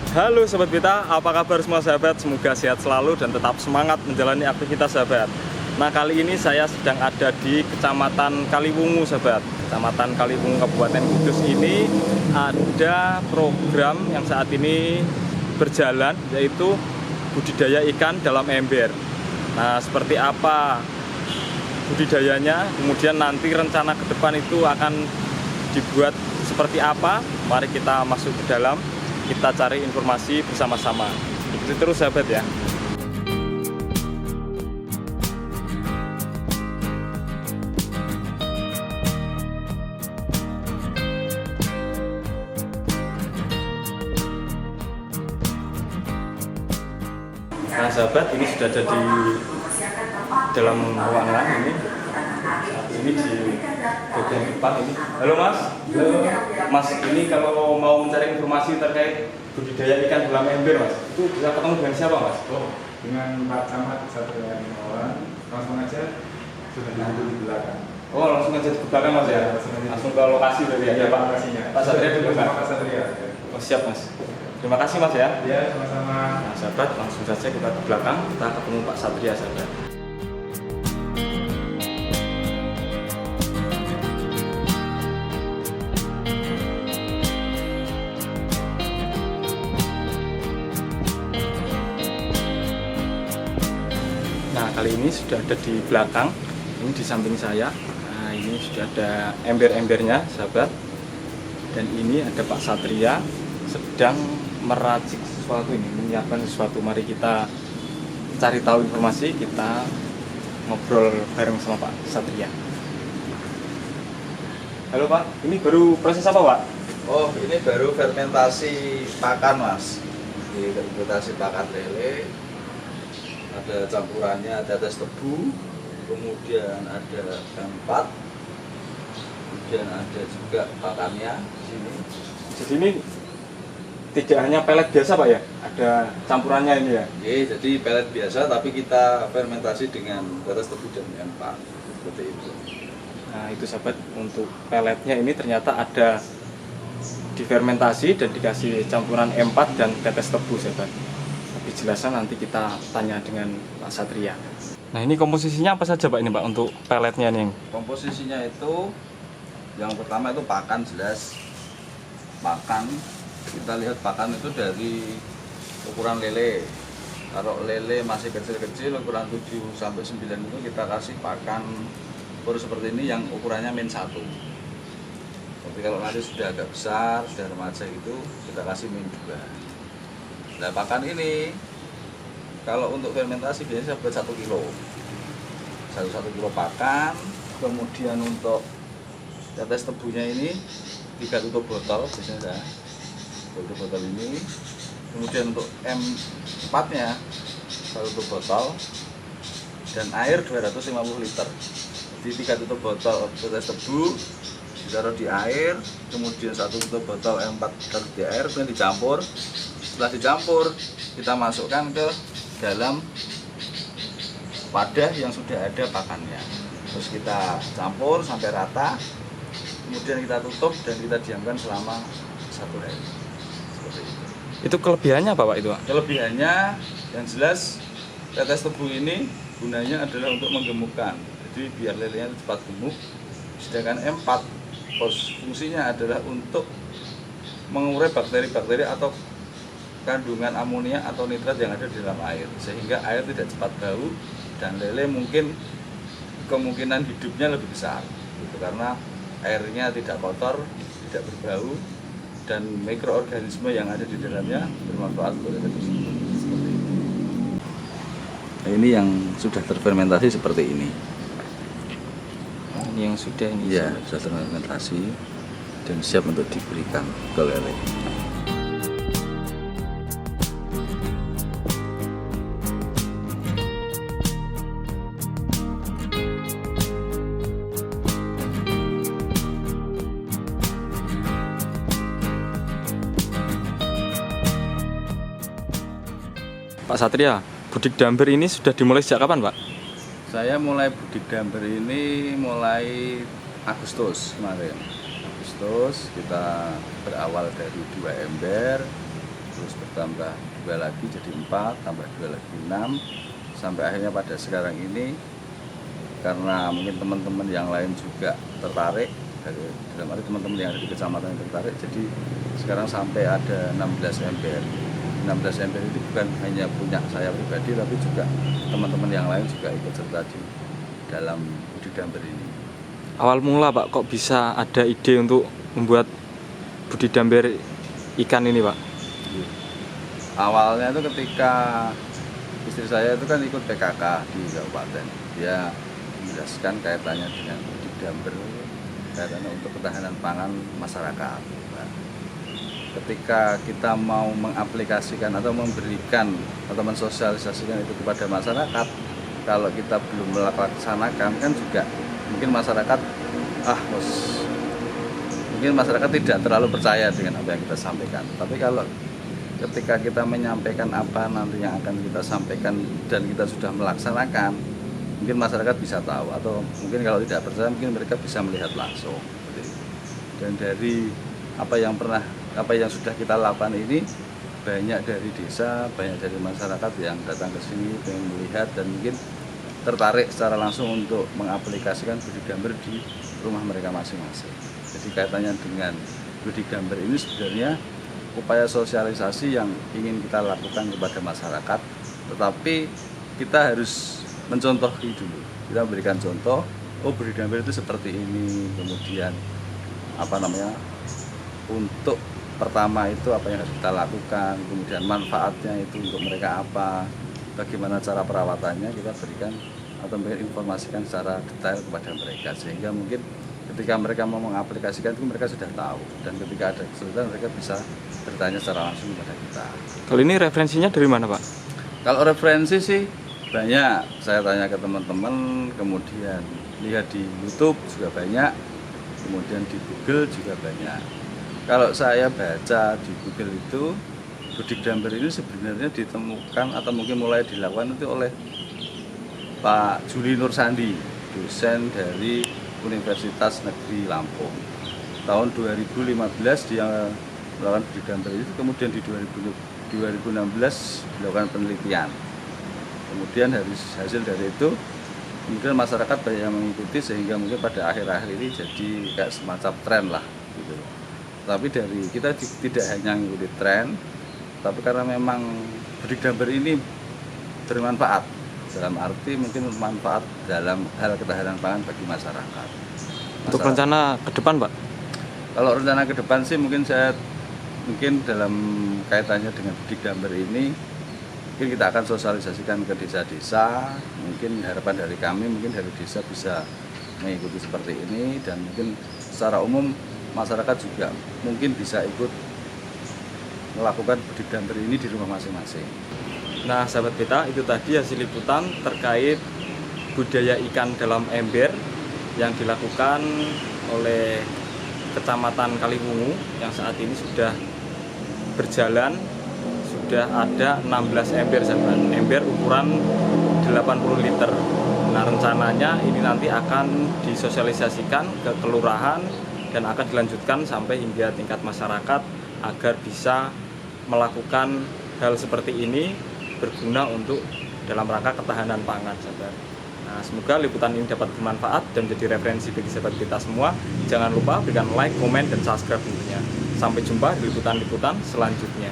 Halo Sobat Beta, apa kabar semua sahabat? Semoga sehat selalu dan tetap semangat menjalani aktivitas sahabat. Nah, kali ini saya sedang ada di Kecamatan Kaliwungu sahabat. Kecamatan Kaliwungu Kabupaten Kudus ini ada program yang saat ini berjalan, yaitu budidaya ikan dalam ember. Nah, seperti apa budidayanya, kemudian nanti rencana ke depan itu akan dibuat seperti apa? Mari kita masuk ke dalam, kita cari informasi bersama-sama. Ikuti terus sahabat ya. Nah sahabat, ini sudah ada di dalam ruangan ini. Ini di bagian depan ini. Halo Mas. Halo. Mas, ini kalau mau mencari informasi terkait budidaya ikan dalam ember Mas, itu bisa ketemu dengan siapa Mas? Oh, dengan Pak Camat Satria Imawan, langsung aja sudah nanti di belakang. Oh, langsung aja ke belakang Mas ya? Langsung ke lokasi berarti ya Pak? Lokasinya. Pak Satria di belakang? Pak Satria. Oh siap Mas. Terima kasih Mas ya. Ya, sama-sama. Nah sahabat, langsung saja kita ke belakang, kita ketemu Pak Satria sahabat. Nah kali ini sudah ada di belakang, ini di samping saya. Nah ini sudah ada ember-embernya sahabat. Dan ini ada Pak Satria sedang meracik sesuatu ini, menyiapkan sesuatu. Mari kita cari tahu informasi, kita ngobrol bareng sama Pak Satria. Halo Pak, ini baru proses apa Pak? Oh, ini baru fermentasi pakan, Mas. Di fermentasi pakan lele. Ada campurannya, ada tes tebu, kemudian ada empat, kemudian ada juga pakannya di sini. Jadi ini tidak hanya pelet biasa Pak ya? Ada campurannya ini ya? Oke, jadi pelet biasa, tapi kita fermentasi dengan tetes tebu dan empat, seperti itu. Nah itu sahabat, untuk peletnya ini ternyata ada difermentasi dan dikasih campuran M4 dan tetes tebu sahabat. Lebih jelasnya nanti kita tanya dengan Pak Satria. Nah ini komposisinya apa saja Pak ini Pak untuk peletnya nih? Komposisinya itu, yang pertama itu pakan, jelas pakan. Kita lihat pakan itu dari ukuran lele. Kalau lele masih kecil-kecil, ukuran 7 sampai 9 itu kita kasih pakan ukur seperti ini yang ukurannya min 1. Tapi kalau nanti sudah agak besar, sudah remaja gitu, kita kasih min 2. Nah pakan ini kalau untuk fermentasi biasanya buat 1 kilo. 1 kilo pakan. Kemudian untuk tetes tebunya ini 3 tutup botol biasanya dah. Tutup botol ini. Kemudian untuk M4 nya 1 tutup botol dan air 250 liter. Jadi 3 tutup botol tetes tebu ditaruh di air, kemudian 1 tutup botol M4 taruh di air, kemudian dicampur. Setelah dicampur, kita masukkan ke dalam wadah yang sudah ada pakannya. Terus kita campur sampai rata, kemudian kita tutup dan kita diamkan selama 1 hari. Seperti itu. Itu kelebihannya apa Pak itu Pak? Kelebihannya yang jelas tetes tebu ini gunanya adalah untuk menggemukkan. Jadi biar lelenya cepat gemuk. Sedangkan M4 fungsinya adalah untuk mengurai bakteri-bakteri atau kandungan amonia atau nitrat yang ada di dalam air, sehingga air tidak cepat bau dan lele mungkin kemungkinan hidupnya lebih besar gitu, karena airnya tidak kotor, tidak berbau, dan mikroorganisme yang ada di dalamnya bermanfaat untuk lele tersebut. Seperti itu. Nah, ini yang sudah terfermentasi seperti ini. Ini yang sudah ini. Iya, sudah terfermentasi dan siap untuk diberikan ke lele. Pak Satria, budik damber ini sudah dimulai sejak kapan Pak? Saya mulai budik damber ini mulai Agustus kemarin. Agustus kita berawal dari 2 ember, terus bertambah 2 lagi jadi 4, tambah 2 lagi 6, sampai akhirnya pada sekarang ini karena mungkin teman-teman yang lain juga tertarik, dalam arti teman-teman yang ada di kecamatan yang tertarik, jadi sekarang sampai ada 16 ember. 16 ember itu bukan hanya punya saya pribadi, tapi juga teman-teman yang lain juga ikut serta di dalam budidamber ini. Awal mula Pak, kok bisa ada ide untuk membuat budidamber ikan ini Pak? Awalnya itu ketika istri saya itu kan ikut PKK di kabupaten, dia menjelaskan kaitannya dengan budidamber, kaitannya untuk ketahanan pangan masyarakat. Nah, ketika kita mau mengaplikasikan atau memberikan atau mensosialisasikan itu kepada masyarakat, kalau kita belum melaksanakan kan juga mungkin masyarakat mungkin masyarakat tidak terlalu percaya dengan apa yang kita sampaikan. Tapi kalau ketika kita menyampaikan apa nanti yang akan kita sampaikan dan kita sudah melaksanakan, mungkin masyarakat bisa tahu, atau mungkin kalau tidak percaya mungkin mereka bisa melihat langsung. Dan dari apa yang sudah kita lakukan ini, banyak dari desa, banyak dari masyarakat yang datang ke sini ingin melihat dan mungkin tertarik secara langsung untuk mengaplikasikan budidamber di rumah mereka masing-masing. Jadi kaitannya dengan budidamber ini sebenarnya upaya sosialisasi yang ingin kita lakukan kepada masyarakat, tetapi kita harus mencontohi dulu. Kita memberikan contoh, budidamber itu seperti ini, kemudian untuk pertama itu apa yang harus kita lakukan, kemudian manfaatnya itu untuk mereka apa, bagaimana cara perawatannya, kita berikan atau informasikan secara detail kepada mereka, sehingga mungkin ketika mereka mau mengaplikasikan itu mereka sudah tahu, dan ketika ada kesulitan mereka bisa bertanya secara langsung kepada kita. Kalau ini referensinya dari mana Pak? Kalau referensi sih banyak, saya tanya ke teman-teman, kemudian lihat di YouTube juga banyak, kemudian di Google juga banyak. Kalau saya baca di Google itu, budidamber ini sebenarnya ditemukan atau mungkin mulai dilakukan itu oleh Pak Juli Nursandi, dosen dari Universitas Negeri Lampung. Tahun 2015 dia melakukan budidamber itu, kemudian di 2016 dilakukan penelitian. Kemudian hasil dari itu, kemudian masyarakat banyak yang mengikuti, sehingga mungkin pada akhir-akhir ini jadi kayak semacam tren lah gitu. Tapi dari kita tidak hanya mengikuti tren, tapi karena memang budidamber ini bermanfaat, dalam arti mungkin bermanfaat dalam hal ketahanan pangan bagi masyarakat. Untuk rencana ke depan Pak? Kalau rencana ke depan sih mungkin dalam kaitannya dengan budidamber ini, mungkin kita akan sosialisasikan ke desa-desa. Mungkin harapan dari kami, mungkin dari desa bisa mengikuti seperti ini, dan mungkin secara umum masyarakat juga mungkin bisa ikut melakukan budidamber ini di rumah masing-masing. Nah sahabat kita, itu tadi hasil liputan terkait budaya ikan dalam ember yang dilakukan oleh Kecamatan Kaliwungu yang saat ini sudah berjalan. Sudah ada 16 ember sahabat, ember ukuran 80 liter. Nah rencananya ini nanti akan disosialisasikan ke kelurahan dan akan dilanjutkan sampai hingga tingkat masyarakat agar bisa melakukan hal seperti ini, berguna untuk dalam rangka ketahanan pangan sahabat. Nah, semoga liputan ini dapat bermanfaat dan menjadi referensi bagi sahabat kita semua. Jangan lupa berikan like, komen, dan subscribe tentunya. Sampai jumpa di liputan-liputan selanjutnya.